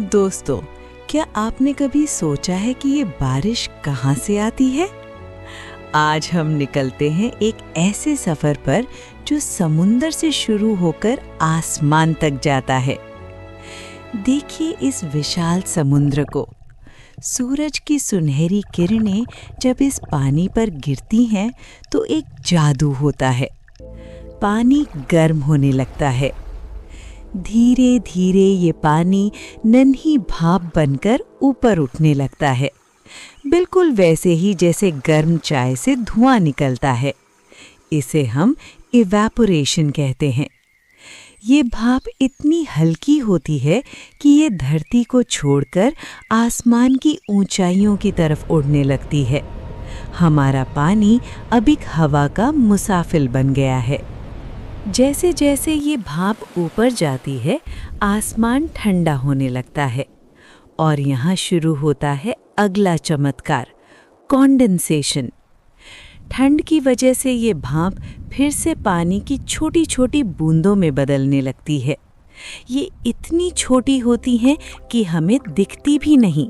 दोस्तों, क्या आपने कभी सोचा है कि ये बारिश कहाँ से आती है? आज हम निकलते हैं एक ऐसे सफर पर जो समुंदर से शुरू होकर आसमान तक जाता है। देखिए इस विशाल समुद्र को। सूरज की सुनहरी किरणें जब इस पानी पर गिरती हैं तो एक जादू होता है। पानी गर्म होने लगता है। धीरे धीरे ये पानी नन्ही भाप बनकर ऊपर उठने लगता है, बिल्कुल वैसे ही जैसे गर्म चाय से धुआं निकलता है। इसे हम इवैपोरेशन कहते हैं। ये भाप इतनी हल्की होती है कि ये धरती को छोड़कर आसमान की ऊंचाइयों की तरफ उड़ने लगती है। हमारा पानी अब एक हवा का मुसाफिर बन गया है। जैसे जैसे ये भाप ऊपर जाती है, आसमान ठंडा होने लगता है और यहाँ शुरू होता है अगला चमत्कार, कॉन्डेंसेशन। ठंड की वजह से ये भाप फिर से पानी की छोटी छोटी बूंदों में बदलने लगती है। ये इतनी छोटी होती हैं कि हमें दिखती भी नहीं,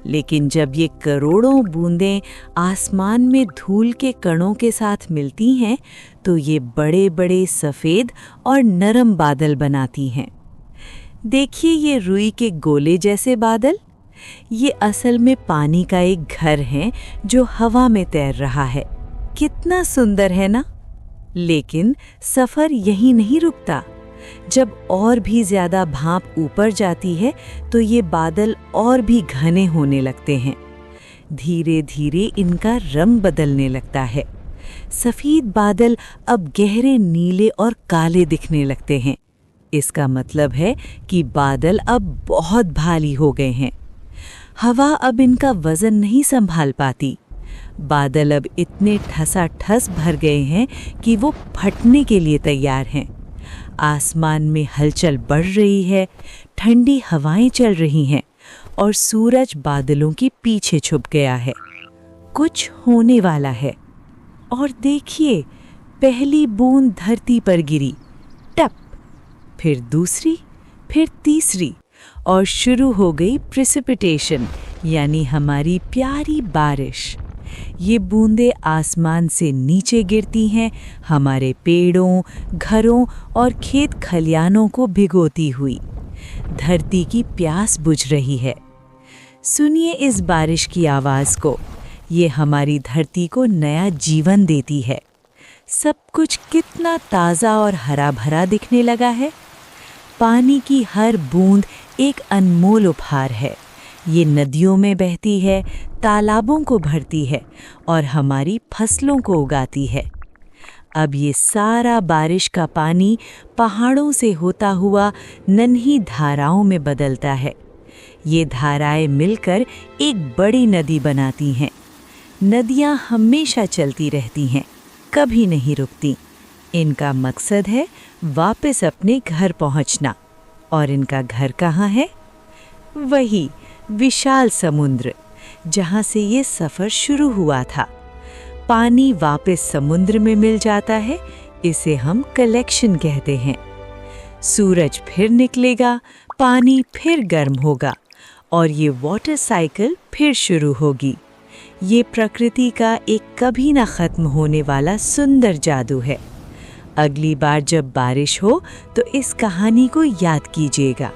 लेकिन जब ये करोड़ों बूंदें आसमान में धूल के कणों के साथ मिलती हैं तो ये बड़े बड़े सफ़ेद और नरम बादल बनाती हैं। देखिए ये रुई के गोले जैसे बादल, ये असल में पानी का एक घर है जो हवा में तैर रहा है। कितना सुंदर है ना? लेकिन सफ़र यहीं नहीं रुकता। जब और भी ज़्यादा भाप ऊपर जाती है तो ये बादल और भी घने होने लगते हैं। धीरे धीरे इनका रंग बदलने लगता है। सफ़ेद बादल अब गहरे नीले और काले दिखने लगते हैं। इसका मतलब है कि बादल अब बहुत भारी हो गए हैं। हवा अब इनका वज़न नहीं संभाल पाती। बादल अब इतने ठसाठस भर गए हैं कि वो फटने के लिए तैयार हैं। आसमान में हलचल बढ़ रही है, ठंडी हवाएं चल रही हैं और सूरज बादलों के पीछे छुप गया है। कुछ होने वाला है। और देखिए, पहली बूंद धरती पर गिरी, टप, फिर दूसरी, फिर तीसरी और शुरू हो गई प्रेसिपिटेशन, यानी हमारी प्यारी बारिश। ये बूंदें आसमान से नीचे गिरती हैं, हमारे पेड़ों, घरों और खेत खलियानों को भिगोती हुई। धरती की प्यास बुझ रही है। सुनिए इस बारिश की आवाज़ को। ये हमारी धरती को नया जीवन देती है। सब कुछ कितना ताज़ा और हरा भरा दिखने लगा है। पानी की हर बूंद एक अनमोल उपहार है। ये नदियों में बहती है, तालाबों को भरती है और हमारी फसलों को उगाती है। अब ये सारा बारिश का पानी पहाड़ों से होता हुआ नन्ही धाराओं में बदलता है। ये धाराएं मिलकर एक बड़ी नदी बनाती हैं। नदियाँ हमेशा चलती रहती हैं, कभी नहीं रुकती। इनका मकसद है वापस अपने घर पहुँचना। और इनका घर कहाँ है? वही विशाल समुद्र, जहाँ से ये सफ़र शुरू हुआ था। पानी वापस समुद्र में मिल जाता है। इसे हम कलेक्शन कहते हैं। सूरज फिर निकलेगा, पानी फिर गर्म होगा और ये वाटर साइकिल फिर शुरू होगी। ये प्रकृति का एक कभी ना ख़त्म होने वाला सुंदर जादू है। अगली बार जब बारिश हो तो इस कहानी को याद कीजिएगा।